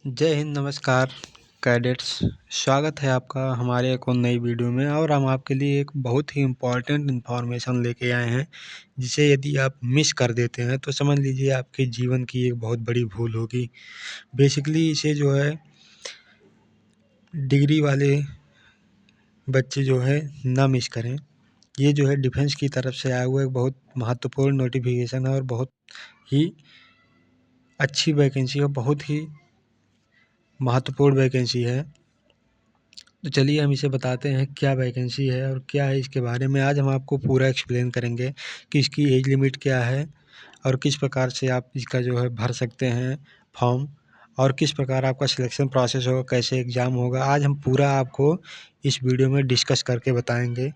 जय हिंद, नमस्कार कैडेट्स। स्वागत है आपका हमारे एक और नई वीडियो में। और हम आपके लिए एक बहुत ही इम्पोर्टेंट इन्फॉर्मेशन लेके आए हैं, जिसे यदि आप मिस कर देते हैं तो समझ लीजिए आपके जीवन की एक बहुत बड़ी भूल होगी। बेसिकली इसे जो है डिग्री वाले बच्चे जो है ना मिस करें। ये जो है डिफेंस की तरफ से आया हुआ एक बहुत महत्वपूर्ण नोटिफिकेशन है और बहुत ही अच्छी वैकेंसी है, बहुत ही महत्वपूर्ण वैकेंसी है। तो चलिए हम इसे बताते हैं क्या वैकेंसी है और क्या है इसके बारे में। आज हम आपको पूरा एक्सप्लेन करेंगे कि इसकी एज लिमिट क्या है और किस प्रकार से आप इसका जो है भर सकते हैं फॉर्म, और किस प्रकार आपका सिलेक्शन प्रोसेस होगा, कैसे एग्ज़ाम होगा। आज हम पूरा आपको इस वीडियो में डिस्कस करके बताएंगे।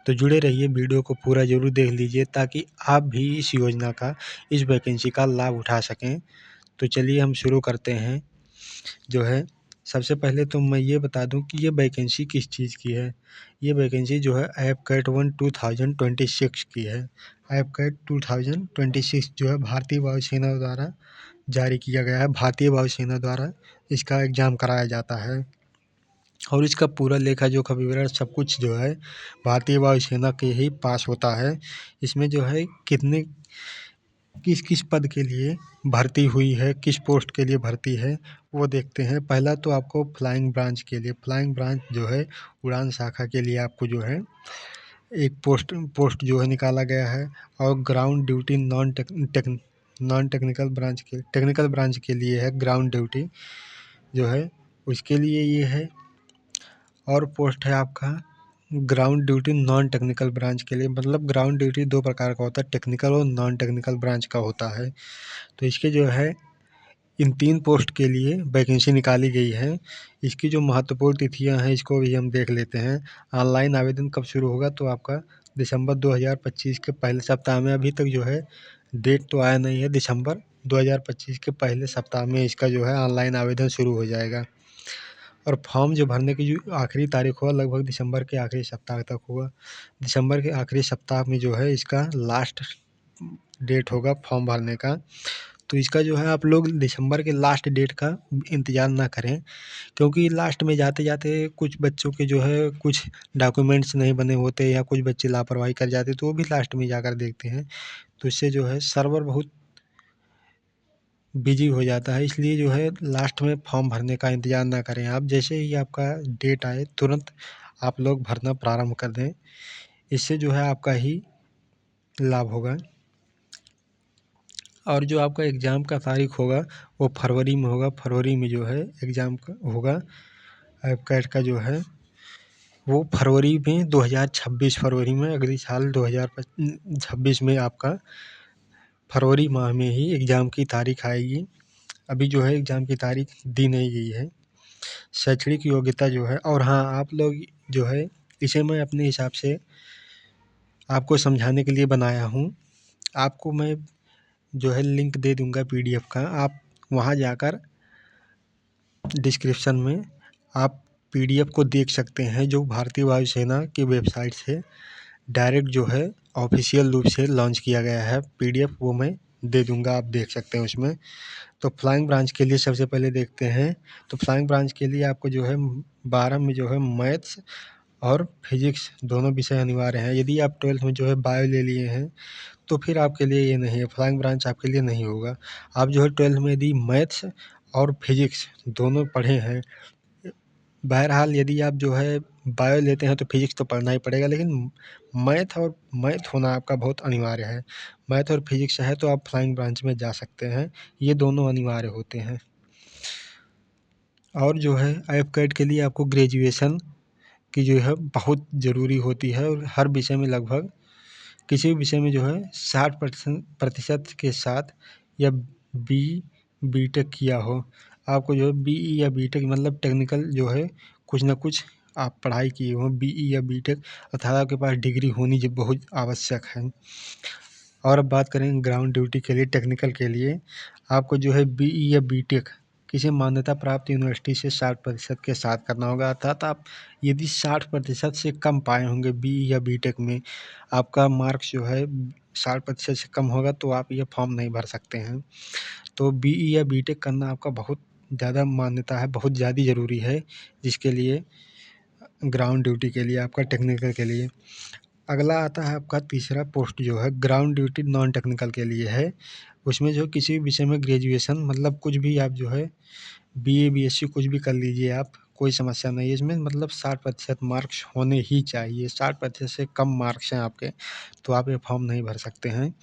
तो जुड़े रहिए, वीडियो को पूरा ज़रूर देख लीजिए ताकि आप भी इस योजना का, इस वैकेंसी का लाभ उठा सकें। तो चलिए हम शुरू करते हैं। जो है सबसे पहले तो मैं ये बता दूं कि ये वैकेंसी किस चीज़ की है। ये वैकेंसी जो है ऐप कैट 2026 की है। ऐप कैट 2026 जो है भारतीय वायुसेना द्वारा जारी किया गया है। भारतीय वायुसेना द्वारा इसका एग्ज़ाम कराया जाता है और इसका पूरा लेखा जोखा विवरण सब कुछ जो है भारतीय वायुसेना के ही पास होता है। इसमें जो है कितने किस किस पद के लिए भर्ती हुई है, किस पोस्ट के लिए भर्ती है, वो देखते हैं। पहला तो आपको फ्लाइंग ब्रांच के लिए, फ्लाइंग ब्रांच जो है उड़ान शाखा के लिए आपको जो है एक पोस्ट जो है निकाला गया है। और ground duty non technical branch के लिए है ग्राउंड ड्यूटी जो है, उसके लिए ये है। और पोस्ट है आपका ground duty non technical branch के लिए। मतलब ग्राउंड ड्यूटी दो प्रकार का होता है, टेक्निकल और नॉन टेक्निकल ब्रांच का होता है। तो इसके जो है इन 3 पोस्ट के लिए वैकेंसी निकाली गई है। इसकी जो महत्वपूर्ण तिथियां हैं इसको भी हम देख लेते हैं। ऑनलाइन आवेदन कब शुरू होगा, तो आपका दिसंबर 2025 के पहले सप्ताह में। अभी तक जो है डेट तो आया नहीं है। दिसंबर 2025 के पहले सप्ताह में इसका जो है ऑनलाइन आवेदन शुरू हो जाएगा। और फॉर्म जो भरने की जो आखिरी तारीख होगा लगभग दिसंबर के आखिरी सप्ताह तक होगा। दिसंबर के आखिरी सप्ताह में जो है इसका लास्ट डेट होगा फॉर्म भरने का। तो इसका जो है आप लोग दिसंबर के लास्ट डेट का इंतज़ार ना करें, क्योंकि लास्ट में जाते-जाते कुछ बच्चों के जो है कुछ डॉक्यूमेंट्स नहीं बने होते या कुछ बच्चे लापरवाही कर जाते, तो वो भी लास्ट में जाकर देखते हैं। तो इससे जो है सर्वर बहुत बिजी हो जाता है। इसलिए जो है लास्ट में फॉर्म भरने का इंतज़ार ना करें। आप जैसे ही आपका डेट आए तुरंत आप लोग भरना प्रारंभ कर दें। इससे जो है आपका ही लाभ होगा। और जो आपका एग्ज़ाम का तारीख होगा वो फरवरी में होगा। फरवरी में जो है एग्ज़ाम का होगा। ऐप कैट का जो है वो फरवरी में 2026 फरवरी में, अगले साल 2026 में आपका फरवरी माह में ही एग्ज़ाम की तारीख आएगी। अभी जो है एग्ज़ाम की तारीख दी नहीं गई है। शैक्षणिक योग्यता जो है, और हाँ आप लोग जो है इसे मैं अपने हिसाब से आपको समझाने के लिए बनाया हूँ। आपको मैं जो है लिंक दे दूँगा पीडीएफ का। आप वहाँ जाकर डिस्क्रिप्शन में आप पीडीएफ को देख सकते हैं, जो भारतीय वायुसेना की वेबसाइट से डायरेक्ट जो है ऑफिशियल रूप से लॉन्च किया गया है पीडीएफ, वो मैं दे दूँगा, आप देख सकते हैं उसमें। तो फ्लाइंग ब्रांच के लिए सबसे पहले देखते हैं। तो फ्लाइंग ब्रांच के लिए आपको जो है 12 में जो है मैथ्स और फिजिक्स दोनों विषय अनिवार्य हैं। यदि आप 12th में जो है बायो ले लिए हैं तो फिर आपके लिए ये नहीं है, फ्लाइंग ब्रांच आपके लिए नहीं होगा। आप जो है 12th में यदि मैथ्स और फिजिक्स दोनों पढ़े हैं, बहरहाल यदि आप जो है बायो लेते हैं तो फिजिक्स तो पढ़ना ही पड़ेगा, लेकिन मैथ होना आपका बहुत अनिवार्य है। मैथ और फिजिक्स है तो आप फ्लाइंग ब्रांच में जा सकते हैं। ये दोनों अनिवार्य होते हैं। और जो है ऐप कैट के लिए आपको ग्रेजुएशन की जो है बहुत ज़रूरी होती है। और हर विषय में लगभग किसी भी विषय में जो है 60% के साथ या बीटेक किया हो। आपको जो है बीई या बीटेक मतलब टेक्निकल जो है कुछ ना कुछ आप पढ़ाई किए हो, बीई या बीटेक, अर्थात आपके पास डिग्री होनी जो बहुत आवश्यक है। और अब बात करें ग्राउंड ड्यूटी के लिए, टेक्निकल के लिए, आपको जो है बीई या बीटेक किसी मान्यता प्राप्त यूनिवर्सिटी से 60% के साथ करना होगा। अर्थात आप यदि 60% से कम पाए होंगे बीई या बीटेक में, आपका मार्क्स जो है 60% से कम होगा तो आप ये फॉर्म नहीं भर सकते हैं। तो बीई या बीटेक करना आपका बहुत ज़्यादा मान्यता है, बहुत ज़्यादा ज़रूरी है, जिसके लिए ग्राउंड ड्यूटी के लिए, आपका टेक्निकल के लिए। अगला आता है आपका तीसरा पोस्ट जो है ग्राउंड ड्यूटी नॉन टेक्निकल के लिए है। उसमें जो किसी भी विषय में ग्रेजुएशन मतलब कुछ भी आप जो है बीए, बीएससी कुछ भी कर लीजिए आप, कोई समस्या नहीं है इसमें, मतलब 60% मार्क्स होने ही चाहिए। 60% से कम मार्क्स हैं आपके तो आप ये फॉर्म नहीं भर सकते हैं।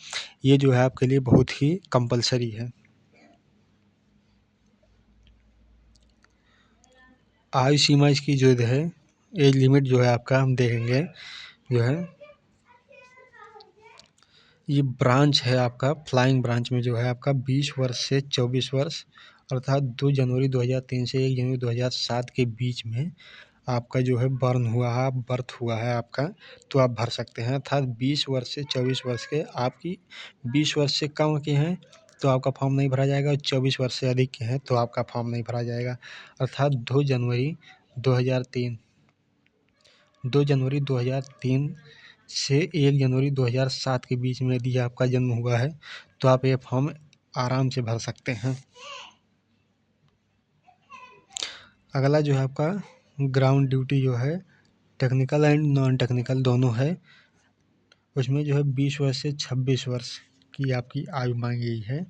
ये जो है आपके लिए बहुत ही कंपल्सरी है। आयु सीमा इसकी जो है एज लिमिट जो है आपका हम देखेंगे जो है ये ब्रांच है आपका फ्लाइंग ब्रांच में जो है आपका 20 वर्ष से 24 वर्ष अर्थात 2 जनवरी 2003 से 1 जनवरी 2007 के बीच में आपका जो है बर्थ हुआ है आपका, तो आप भर सकते हैं। अर्थात 20 वर्ष से 24 वर्ष के आपकी 20 वर्ष से कम के हैं तो आपका फॉर्म नहीं भरा जाएगा, और 24 वर्ष से अधिक के हैं तो आपका फॉर्म नहीं भरा जाएगा। अर्थात 2 जनवरी 2003 से 1 जनवरी 2007 के बीच में यदि आपका जन्म हुआ है तो आप ये फॉर्म आराम से भर सकते हैं। अगला जो है आपका ग्राउंड ड्यूटी जो है टेक्निकल एंड नॉन टेक्निकल दोनों है। उसमें जो है 20 वर्ष से 26 वर्ष की आपकी आयु मांगी गई है।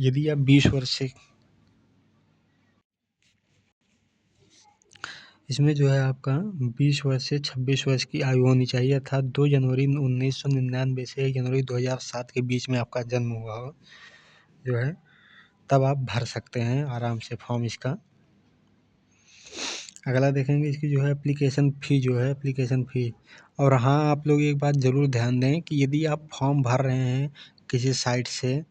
यदि आप 20 वर्ष से इसमें जो है आपका 20 वर्ष से 26 वर्ष की आयु होनी चाहिए, अर्थात 2 जनवरी 1999 से 1 जनवरी 2007 के बीच में आपका जन्म हुआ हो जो है, तब आप भर सकते हैं आराम से फॉर्म इसका। अगला देखेंगे इसकी जो है एप्लीकेशन फ़ी जो है एप्लीकेशन फ़ी। और हाँ, आप लोग एक बात ज़रूर ध्यान दें कि यदि आप फॉर्म भर रहे हैं किसी साइट से,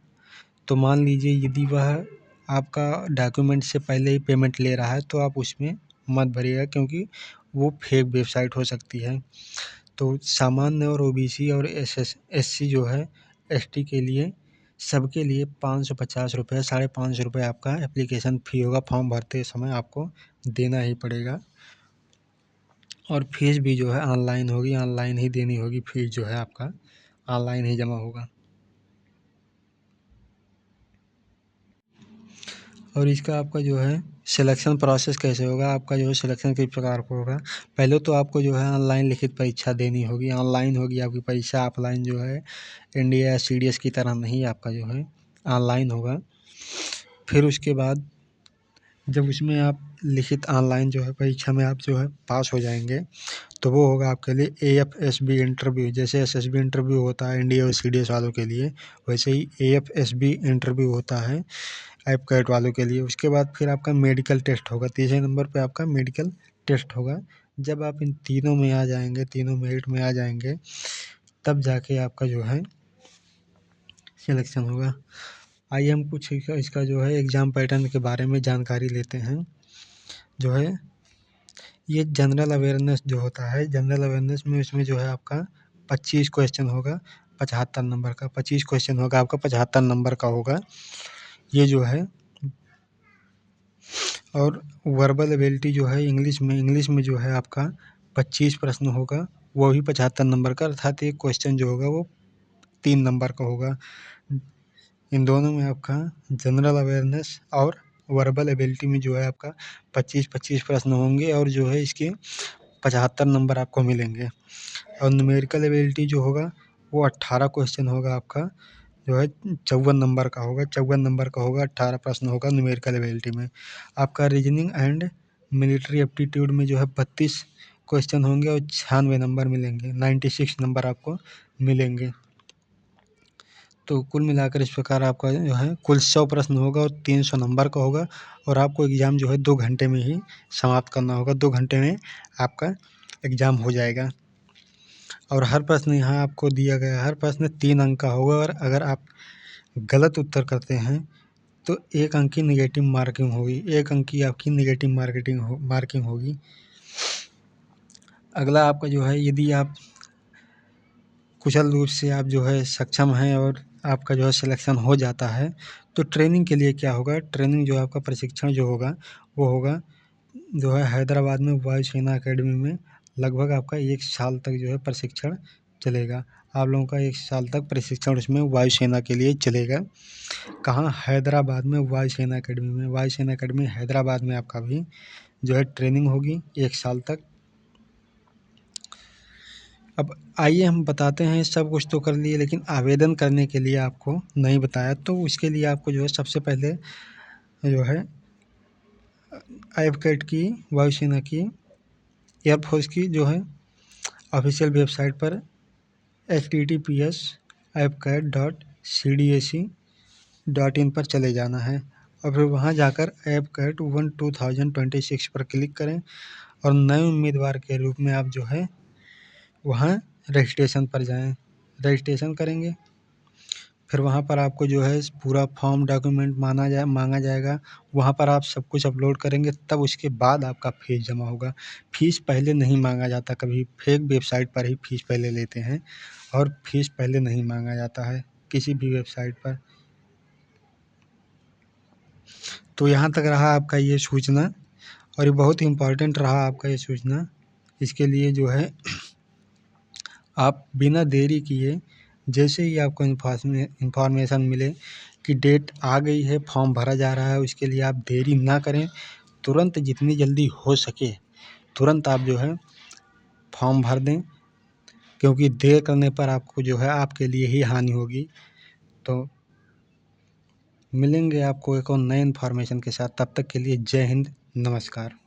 तो मान लीजिए यदि वह आपका डॉक्यूमेंट से पहले ही पेमेंट ले रहा है तो आप उसमें मत भरिएगा, क्योंकि वो फेक वेबसाइट हो सकती है। तो सामान्य और ओबीसी और एससी जो है एसटी के लिए सबके लिए 550 रुपये, 550 रुपये आपका एप्लीकेशन फ़ी होगा। फॉर्म भरते समय आपको देना ही पड़ेगा। और फीस भी जो है ऑनलाइन होगी, ऑनलाइन ही देनी होगी। फीस जो है आपका ऑनलाइन ही जमा होगा। और इसका आपका जो है सिलेक्शन प्रोसेस कैसे होगा, आपका जो है सिलेक्शन किस प्रकार का होगा। पहले तो आपको जो है ऑनलाइन लिखित परीक्षा देनी होगी, ऑनलाइन होगी आपकी परीक्षा। ऑफलाइन जो है इंडिया सीडीएस की तरह नहीं, आपका जो है ऑनलाइन होगा। फिर उसके बाद जब उसमें आप लिखित ऑनलाइन जो है परीक्षा में आप जो है पास हो जाएंगे तो वो होगा आपके लिए एएफएसबी इंटरव्यू। जैसे एसएसबी इंटरव्यू होता है इंडिया और सीडीएस वालों के लिए, वैसे ही एएफएसबी इंटरव्यू होता है ऐप कैट वालों के लिए। उसके बाद फिर आपका मेडिकल टेस्ट होगा, तीसरे नंबर पे आपका मेडिकल टेस्ट होगा। जब आप इन तीनों में आ जाएंगे, तीनों मेरिट में आ जाएंगे, तब जाके आपका जो है सिलेक्शन होगा। आइए हम कुछ इसका जो है एग्ज़ाम पैटर्न के बारे में जानकारी लेते हैं। जो है ये जनरल अवेयरनेस जो होता है, जनरल अवेयरनेस में इसमें जो है आपका 25 क्वेश्चन होगा 75 नंबर का। 25 क्वेश्चन होगा आपका 75 नंबर का होगा ये जो है। और वर्बल एबिलिटी जो है इंग्लिश में जो है आपका 25 प्रश्न होगा, वो भी 75 नंबर का। अर्थात एक क्वेश्चन जो होगा वो 3 नंबर का होगा। इन दोनों में आपका जनरल अवेयरनेस और वर्बल एबिलिटी में जो है आपका 25-25 प्रश्न होंगे, और जो है इसके 75 नंबर आपको मिलेंगे। और न्यूमेरिकल एबिलिटी जो होगा वो 18 क्वेश्चन होगा आपका, जो है 54 नंबर का होगा। 54 नंबर का होगा, 18 प्रश्न होगा न्यूमेरिकल एबिलिटी में। आपका रीजनिंग एंड मिलिट्री एप्टीट्यूड में जो है 32 क्वेश्चन होंगे और 96 नंबर मिलेंगे, 96 नंबर आपको मिलेंगे। तो कुल मिलाकर इस प्रकार आपका जो है कुल 100 प्रश्न होगा और 300 नंबर का होगा। और आपको एग्ज़ाम जो है 2 घंटे में ही समाप्त करना होगा। 2 घंटे में आपका एग्ज़ाम हो जाएगा। और हर प्रश्न यहाँ आपको दिया गया है, हर प्रश्न 3 अंक का होगा, और अगर आप गलत उत्तर करते हैं तो 1 अंक की नेगेटिव मार्किंग होगी, 1 अंक की आपकी नेगेटिव मार्किंग होगी। अगला आपका जो है यदि आप कुशल रूप से आप जो है सक्षम हैं और आपका जो है सिलेक्शन हो जाता है तो ट्रेनिंग के लिए क्या होगा, ट्रेनिंग जो आपका प्रशिक्षण जो होगा वो होगा जो है हैदराबाद में वायुसेना अकेडमी में लगभग आपका 1 साल तक जो है प्रशिक्षण चलेगा। आप लोगों का 1 साल तक प्रशिक्षण उसमें वायुसेना के लिए चलेगा। कहाँ? हैदराबाद में वायुसेना अकेडमी में। वायुसेना अकेडमी हैदराबाद में आपका भी जो है ट्रेनिंग होगी 1 साल तक। अब आइए हम बताते हैं, सब कुछ तो कर लिए लेकिन आवेदन करने के लिए आपको नहीं बताया, तो उसके लिए आपको जो है सबसे पहले जो है एफकेट की, वायुसेना की, एयरफोर्स की जो है ऑफिशियल वेबसाइट पर https://apcat.cdac.in पर चले जाना है और फिर वहाँ जाकर एपकैट 1 2026 पर क्लिक करें और नए उम्मीदवार के रूप में आप जो है वहाँ रजिस्ट्रेशन पर जाएं। रजिस्ट्रेशन करेंगे, फिर वहाँ पर आपको जो है पूरा फॉर्म डॉक्यूमेंट मांगा जाएगा। वहाँ पर आप सब कुछ अपलोड करेंगे, तब उसके बाद आपका फ़ीस जमा होगा। फ़ीस पहले नहीं मांगा जाता कभी, फेक वेबसाइट पर ही फ़ीस पहले लेते हैं और फ़ीस पहले नहीं मांगा जाता है किसी भी वेबसाइट पर। तो यहाँ तक रहा आपका ये सूचना, और ये बहुत ही इम्पोर्टेंट रहा आपका ये सूचना। इसके लिए जो है आप बिना देरी किए, जैसे ही आपको इन्फॉर्मेशन मिले कि डेट आ गई है, फॉर्म भरा जा रहा है, उसके लिए आप देरी ना करें। तुरंत जितनी जल्दी हो सके तुरंत आप जो है फॉर्म भर दें, क्योंकि देर करने पर आपको जो है आपके लिए ही हानि होगी। तो मिलेंगे आपको एक और नए इन्फॉर्मेशन के साथ, तब तक के लिए जय हिंद, नमस्कार।